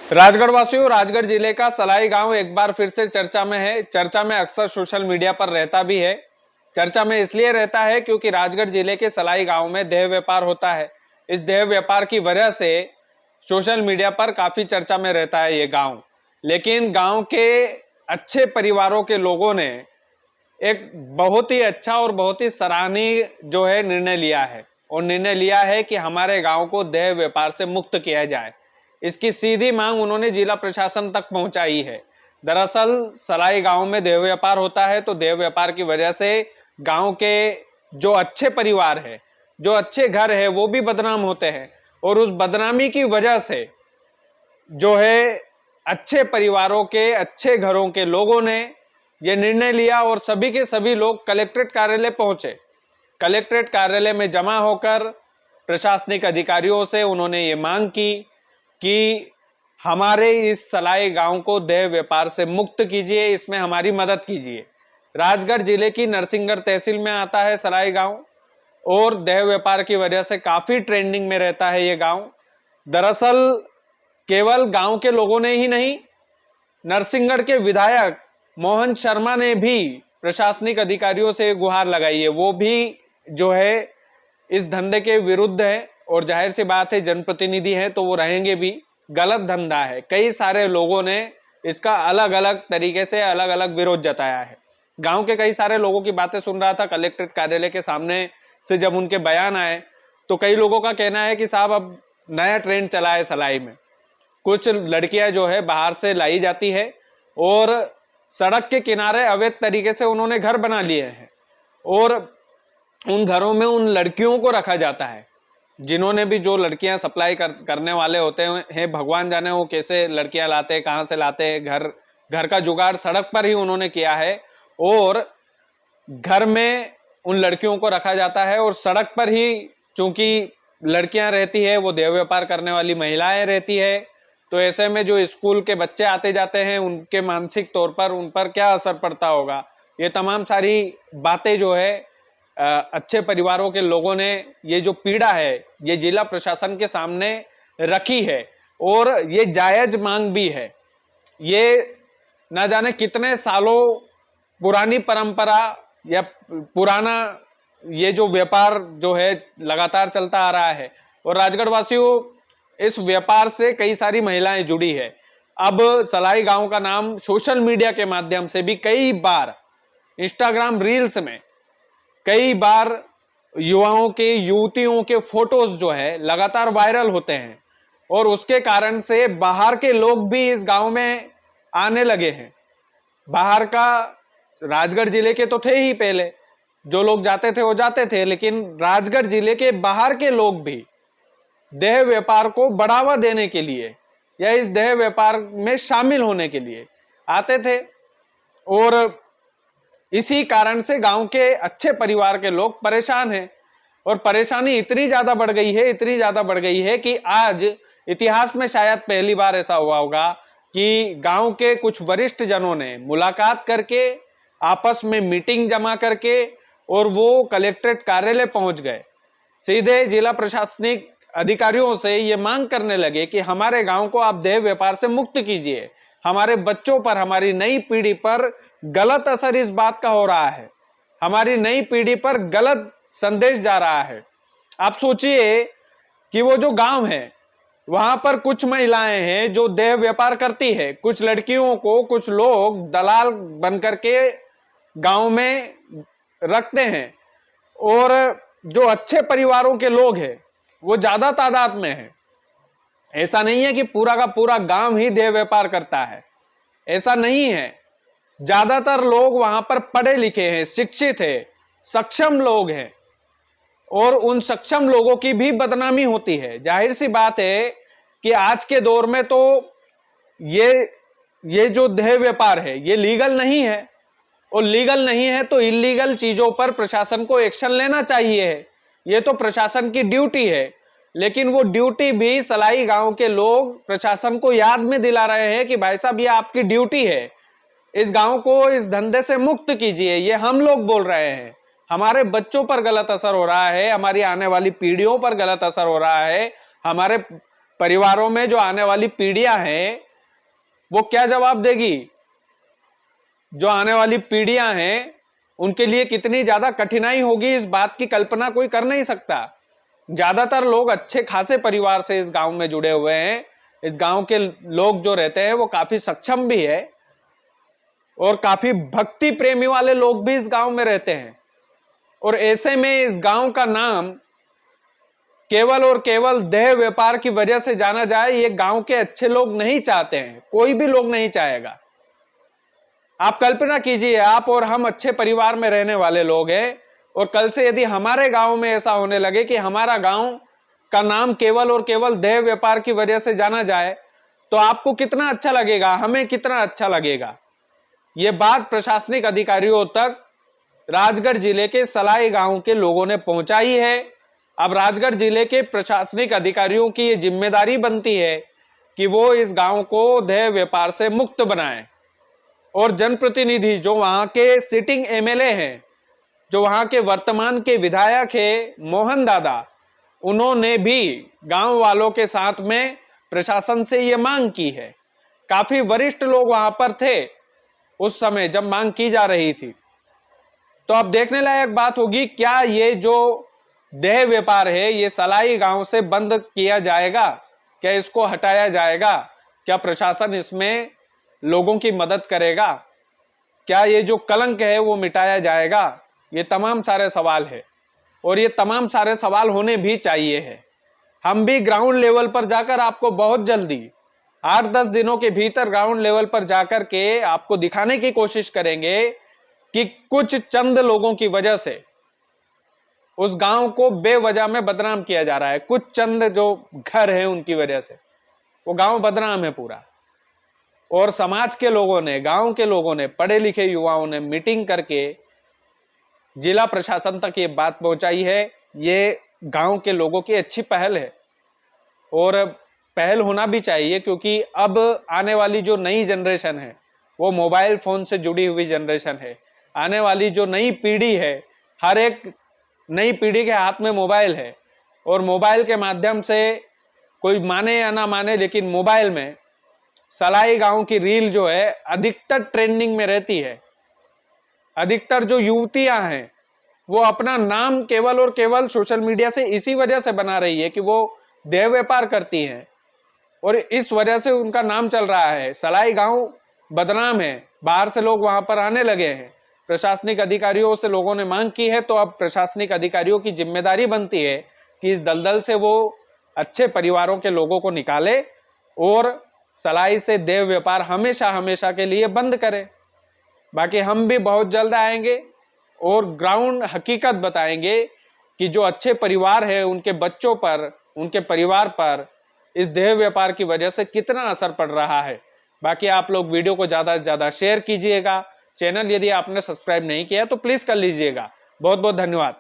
राजगढ़ वासियों, राजगढ़ जिले का सलाई गांव एक बार फिर से चर्चा में है। चर्चा में अक्सर सोशल मीडिया पर रहता भी है। चर्चा में इसलिए रहता है क्योंकि राजगढ़ जिले के सलाई गांव में देह व्यापार होता है। इस देह व्यापार की वजह से सोशल मीडिया पर काफी चर्चा में रहता है ये गांव। लेकिन गांव के अच्छे परिवारों के लोगों ने एक बहुत ही अच्छा और बहुत ही सराहनीय जो है निर्णय लिया है, और निर्णय लिया है कि हमारे गांव को देह व्यापार से मुक्त किया जाए। इसकी सीधी मांग उन्होंने जिला प्रशासन तक पहुंचाई है। दरअसल सलाई गांव में देह व्यापार होता है, तो देह व्यापार की वजह से गांव के जो अच्छे परिवार है, जो अच्छे घर है, वो भी बदनाम होते हैं। और उस बदनामी की वजह से जो है अच्छे परिवारों के, अच्छे घरों के लोगों ने यह निर्णय लिया और सभी के सभी लोग कलेक्ट्रेट कार्यालय पहुंचे। कलेक्ट्रेट कार्यालय में जमा होकर प्रशासनिक अधिकारियों से उन्होंने ये मांग की कि हमारे इस सलाई गांव को देह व्यापार से मुक्त कीजिए, इसमें हमारी मदद कीजिए। राजगढ़ जिले की नरसिंहगढ़ तहसील में आता है सलाई गांव, और देह व्यापार की वजह से काफी ट्रेंडिंग में रहता है ये गांव। दरअसल केवल गांव के लोगों ने ही नहीं, नरसिंहगढ़ के विधायक मोहन शर्मा ने भी प्रशासनिक अधिकारियों से गुहार लगाई है। वो भी जो है इस धंधे के विरुद्ध है, और जाहिर सी बात है जनप्रतिनिधि हैं तो वो रहेंगे भी। गलत धंधा है। कई सारे लोगों ने इसका अलग अलग तरीके से अलग अलग विरोध जताया है। गांव के कई सारे लोगों की बातें सुन रहा था कलेक्ट्रेट कार्यालय के सामने से, जब उनके बयान आए तो कई लोगों का कहना है कि साहब अब नया ट्रेंड चला है सलाई में। कुछ लड़कियां जो है बाहर से लाई जाती है और सड़क के किनारे अवैध तरीके से उन्होंने घर बना लिए हैं, और उन घरों में उन लड़कियों को रखा जाता है। जिन्होंने भी, जो लड़कियां सप्लाई करने वाले होते हैं, भगवान जाने वो कैसे लड़कियां लाते हैं, कहां से लाते हैं। घर का जुगाड़ सड़क पर ही उन्होंने किया है, और घर में उन लड़कियों को रखा जाता है, और सड़क पर ही चूंकि लड़कियां रहती है, वो देह व्यापार करने वाली महिलाएं रहती है। तो ऐसे में जो स्कूल के बच्चे आते जाते हैं, उनके मानसिक तौर पर उन पर क्या असर पड़ता होगा, ये तमाम सारी बातें जो है अच्छे परिवारों के लोगों ने, ये जो पीड़ा है, ये जिला प्रशासन के सामने रखी है। और ये जायज मांग भी है। ये ना जाने कितने सालों पुरानी परंपरा या पुराना ये जो व्यापार जो है लगातार चलता आ रहा है, और राजगढ़ वासियों, इस व्यापार से कई सारी महिलाएं जुड़ी है। अब सलाई गांव का नाम सोशल मीडिया के माध्यम से भी कई बार, इंस्टाग्राम रील्स में कई बार युवाओं के, युवतियों के फोटोज जो है लगातार वायरल होते हैं, और उसके कारण से बाहर के लोग भी इस गांव में आने लगे हैं। बाहर का, राजगढ़ जिले के तो थे ही पहले, जो लोग जाते थे वो जाते थे, लेकिन राजगढ़ जिले के बाहर के लोग भी देह व्यापार को बढ़ावा देने के लिए या इस देह व्यापार में शामिल होने के लिए आते थे। और इसी कारण से गांव के अच्छे परिवार के लोग परेशान हैं, और परेशानी इतनी ज्यादा बढ़ गई है, इतनी ज्यादा बढ़ गई है कि आज इतिहास में शायद पहली बार ऐसा हुआ होगा कि गांव के कुछ वरिष्ठ जनों ने मुलाकात करके, आपस में मीटिंग जमा करके, और वो कलेक्ट्रेट कार्यालय पहुंच गए। सीधे जिला प्रशासनिक अधिकारियों से ये मांग करने लगे कि हमारे गांव को आप देह व्यापार से मुक्त कीजिए। हमारे बच्चों पर, हमारी नई पीढ़ी पर गलत असर इस बात का हो रहा है, हमारी नई पीढ़ी पर गलत संदेश जा रहा है। आप सोचिए कि वो जो गांव है, वहां पर कुछ महिलाएं हैं जो देह व्यापार करती है। कुछ लड़कियों को कुछ लोग दलाल बनकर के गांव में रखते हैं, और जो अच्छे परिवारों के लोग हैं वो ज्यादा तादाद में है। ऐसा नहीं है कि पूरा का पूरा गांव ही देह व्यापार करता है, ऐसा नहीं है। ज्यादातर लोग वहां पर पढ़े लिखे हैं, शिक्षित है, सक्षम लोग हैं, और उन सक्षम लोगों की भी बदनामी होती है। जाहिर सी बात है कि आज के दौर में तो ये जो देह व्यापार है ये लीगल नहीं है, और लीगल नहीं है तो इलीगल चीजों पर प्रशासन को एक्शन लेना चाहिए है। ये तो प्रशासन की ड्यूटी है, लेकिन वो ड्यूटी भी सलाई गांव के लोग प्रशासन को याद में दिला रहे हैं कि भाई साहब ये आपकी ड्यूटी है, इस गांव को इस धंधे से मुक्त कीजिए। ये हम लोग बोल रहे हैं। हमारे बच्चों पर गलत असर हो रहा है, हमारी आने वाली पीढ़ियों पर गलत असर हो रहा है, हमारे परिवारों में जो आने वाली पीढ़ियां हैं वो क्या जवाब देगी? जो आने वाली पीढ़ियां हैं उनके लिए कितनी ज्यादा कठिनाई होगी, इस बात की कल्पना कोई कर नहीं सकता। ज्यादातर लोग अच्छे खासे परिवार से इस गांव में जुड़े हुए हैं। इस गांव के लोग जो रहते हैं वो काफी सक्षम भी है और काफी भक्ति प्रेमी वाले लोग भी इस गांव में रहते हैं। और ऐसे में इस गांव का नाम केवल और केवल देह व्यापार की वजह से जाना जाए, ये गांव के अच्छे लोग नहीं चाहते हैं, कोई भी लोग नहीं चाहेगा। आप कल्पना कीजिए, आप और हम अच्छे परिवार में रहने वाले लोग हैं और कल से यदि हमारे गांव में ऐसा होने लगे कि हमारा गांव का नाम केवल और केवल देह व्यापार की वजह से जाना जाए, तो आपको कितना अच्छा लगेगा, हमें कितना अच्छा लगेगा। यह बात प्रशासनिक अधिकारियों तक राजगढ़ जिले के सलाई गांव के लोगों ने पहुंचाई है। अब राजगढ़ जिले के प्रशासनिक अधिकारियों की यह जिम्मेदारी बनती है कि वो इस गांव को देह व्यापार से मुक्त बनाएं। और जनप्रतिनिधि जो वहां के सिटिंग एमएलए हैं, जो वहां के वर्तमान के विधायक है मोहन दादा, उन्होंने भी गांव वालों के साथ में प्रशासन से यह मांग की है। काफी वरिष्ठ लोग वहां पर थे उस समय जब मांग की जा रही थी। तो अब देखने लायक बात होगी, क्या ये जो देह व्यापार है ये सलाई गांव से बंद किया जाएगा? क्या इसको हटाया जाएगा? क्या प्रशासन इसमें लोगों की मदद करेगा? क्या ये जो कलंक है वो मिटाया जाएगा? ये तमाम सारे सवाल है और ये तमाम सारे सवाल होने भी चाहिए है। हम भी ग्राउंड लेवल पर जाकर आपको बहुत जल्दी 8-10 दिनों के भीतर ग्राउंड लेवल पर जाकर के आपको दिखाने की कोशिश करेंगे कि कुछ चंद लोगों की वजह से उस गांव को बेवजह में बदनाम किया जा रहा है। कुछ चंद जो घर हैं उनकी वजह से वो गांव बदनाम है पूरा। और समाज के लोगों ने, गांव के लोगों ने, पढ़े लिखे युवाओं ने मीटिंग करके जिला प्रशासन तक ये बात पहुंचाई है। ये गांव के लोगों की अच्छी पहल है और पहल होना भी चाहिए, क्योंकि अब आने वाली जो नई जनरेशन है वो मोबाइल फोन से जुड़ी हुई जनरेशन है। आने वाली जो नई पीढ़ी है, हर एक नई पीढ़ी के हाथ में मोबाइल है और मोबाइल के माध्यम से, कोई माने या ना माने, लेकिन मोबाइल में सलाई गांव की रील जो है अधिकतर ट्रेंडिंग में रहती है। अधिकतर जो युवतियां हैं वो अपना नाम केवल और केवल सोशल मीडिया से इसी वजह से बना रही है कि वो देह व्यापार करती हैं और इस वजह से उनका नाम चल रहा है। सलाई गांव बदनाम है, बाहर से लोग वहां पर आने लगे हैं। प्रशासनिक अधिकारियों से लोगों ने मांग की है, तो अब प्रशासनिक अधिकारियों की जिम्मेदारी बनती है कि इस दलदल से वो अच्छे परिवारों के लोगों को निकाले और सलाई से देह व्यापार हमेशा हमेशा के लिए बंद करें। बाकी हम भी बहुत जल्द आएंगे और ग्राउंड हकीकत बताएंगे कि जो अच्छे परिवार है उनके बच्चों पर, उनके परिवार पर इस देह व्यापार की वजह से कितना असर पड़ रहा है। बाकी आप लोग वीडियो को ज्यादा से ज्यादा शेयर कीजिएगा। चैनल यदि आपने सब्सक्राइब नहीं किया तो प्लीज कर लीजिएगा। बहुत बहुत धन्यवाद।